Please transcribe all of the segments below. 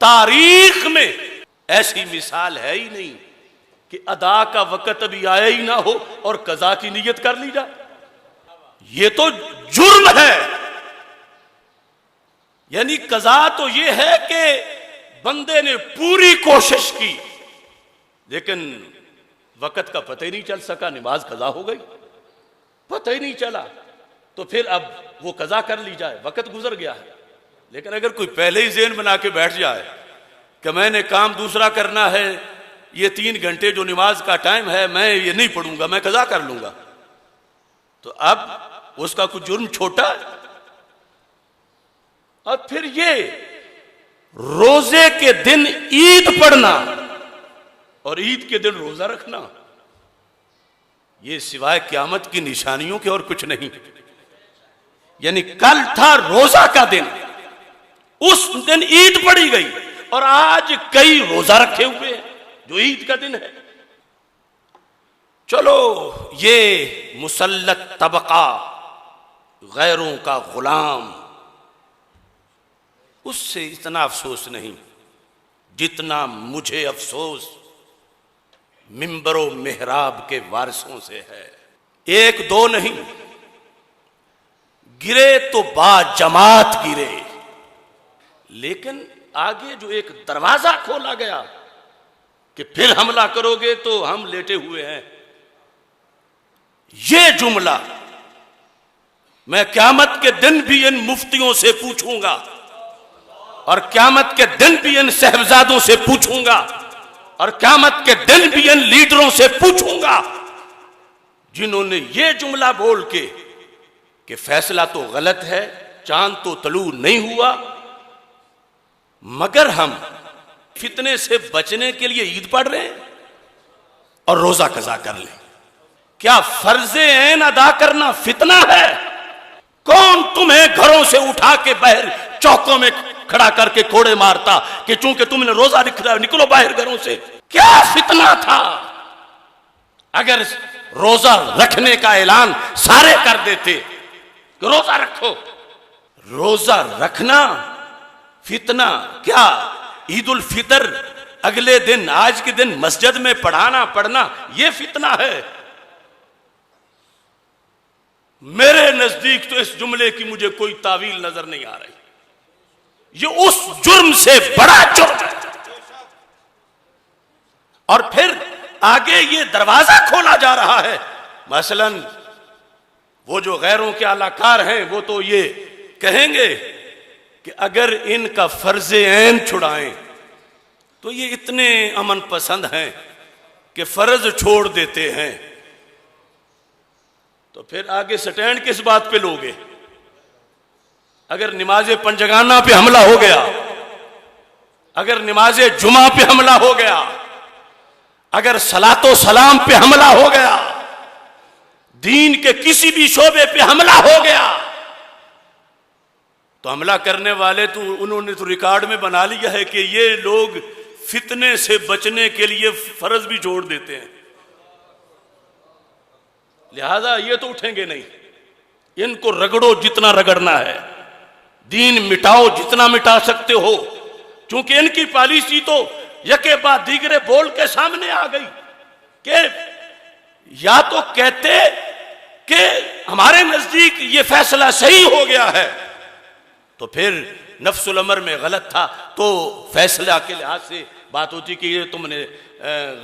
तारीख में ऐसी मिसाल है ही नहीं कि अदा का वक्त अभी आया ही ना हो और कजा की नीयत कर ली जाए। ये तो जुर्म है। यानी कजा तो ये है कि बंदे ने पूरी कोशिश की लेकिन वक्त का पता ही नहीं चल सका, नमाज कजा हो गई, पता ही नहीं चला, तो फिर अब वो कजा कर ली जाए, वक्त गुजर गया है। लेकिन अगर कोई पहले ही ज़हन बना के बैठ जाए कि मैंने काम दूसरा करना है, ये 3 घंटे जो नमाज का टाइम है मैं ये नहीं पढ़ूंगा, मैं कजा कर लूंगा, तो अब उसका कुछ जुर्म छोटा है। और फिर ये रोजे के दिन ईद पढ़ना और ईद के दिन रोजा रखना, ये सिवाय क़यामत की निशानियों के और कुछ नहीं। यानी कल था रोजा का दिन, उस दिन ईद पढ़ी गई और आज कई रोजा रखे हुए हैं जो ईद का दिन है। चलो ये मुसल्लत तबका, गैरों का गुलाम, उससे इतना अफसोस नहीं जितना मुझे अफसोस मिंबरो मेहराब के वारिसों से है। 1-2 नहीं, गिरे तो बाजमात गिरे, लेकिन आगे जो एक दरवाजा खोला गया कि फिर हमला करोगे तो हम लेटे हुए हैं, ये जुमला मैं क़यामत के दिन भी इन मुफ्तियों से पूछूंगा और क़यामत के दिन भी इन साहबजादों से पूछूंगा और क़यामत के दिन भी इन लीडरों से पूछूंगा जिन्होंने ये जुमला बोल के कि फैसला तो गलत है, चांद तो तलू नहीं हुआ, मगर हम फितने से बचने के लिए ईद पढ़ रहे हैं और रोजा कजा कर लें। क्या फर्जे ऐन अदा करना फितना है? कौन तुम्हें घरों से उठा के बाहर चौकों में खड़ा करके कोड़े मारता कि चूंकि तुमने रोजा रखा, निकलो बाहर घरों से? क्या फितना था? अगर रोजा रखने का ऐलान सारे कर देते कि रोजा रखो, रोजा रखना फितना क्या? ईद उल फितर अगले दिन, आज के दिन मस्जिद में पढ़ना यह फितना है? मेरे नजदीक तो इस जुमले की मुझे कोई तावील नजर नहीं आ रही। ये उस जुर्म से बड़ा जुर्म है। और फिर आगे ये दरवाजा खोला जा रहा है। मसलन वो जो गैरों के आलाकार हैं वो तो ये कहेंगे कि अगर इनका फर्जे ऐन छुड़ाएं तो ये इतने अमन पसंद हैं कि फर्ज छोड़ देते हैं। तो फिर आगे स्टैंड किस बात पे लोगे? अगर नमाज पंजगाना पे हमला हो गया, अगर नमाज जुमा पे हमला हो गया, अगर सलातो सलाम पे हमला हो गया, दीन के किसी भी शोबे पे हमला हो गया, तो हमला करने वाले तो उन्होंने तो रिकॉर्ड में बना लिया है कि ये लोग फितने से बचने के लिए फर्ज भी छोड़ देते हैं, लिहाजा ये तो उठेंगे नहीं। इनको रगड़ो जितना रगड़ना है, दीन मिटाओ जितना मिटा सकते हो, क्योंकि इनकी पॉलिसी तो यके बाद दीगरे बोल के सामने आ गई कि या तो कहते कि हमारे नजदीक ये फैसला सही हो गया है, तो फिर नफ्सुल अमर में गलत था तो फैसला के लिहाज से बात होती कि ये तुमने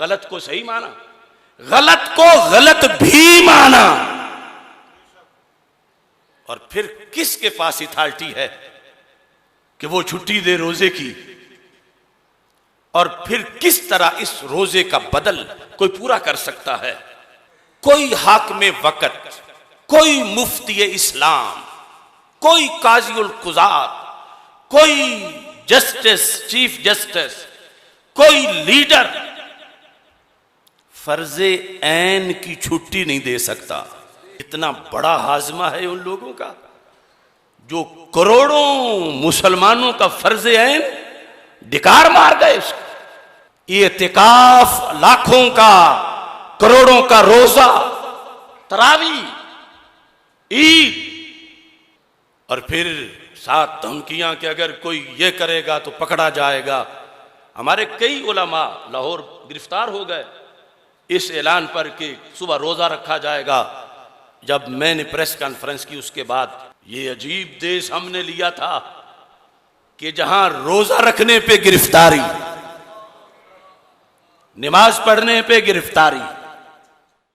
गलत को सही माना, गलत को गलत भी माना। और फिर किसके पास अथॉरिटी है कि वो छुट्टी दे रोजे की? और फिर किस तरह इस रोजे का बदल कोई पूरा कर सकता है? कोई हाकिम वक्त, कोई मुफ्ती इस्लाम, कोई काजी उल कुज़ात, कोई जस्टिस, चीफ जस्टिस, कोई लीडर फर्जे ऐन की छुट्टी नहीं दे सकता। इतना बड़ा हाजमा है उन लोगों का जो करोड़ों मुसलमानों का फर्जे ऐन डिकार मार गए। इत्तिकाफ लाखों का, करोड़ों का रोजा, तरावी, ईद, और फिर साथ धमकियां कि अगर कोई ये करेगा तो पकड़ा जाएगा। हमारे कई उलमा लाहौर गिरफ्तार हो गए इस ऐलान पर कि सुबह रोजा रखा जाएगा। जब मैंने प्रेस कॉन्फ्रेंस की उसके बाद, ये अजीब देश हमने लिया था कि जहां रोजा रखने पे गिरफ्तारी, नमाज पढ़ने पे गिरफ्तारी,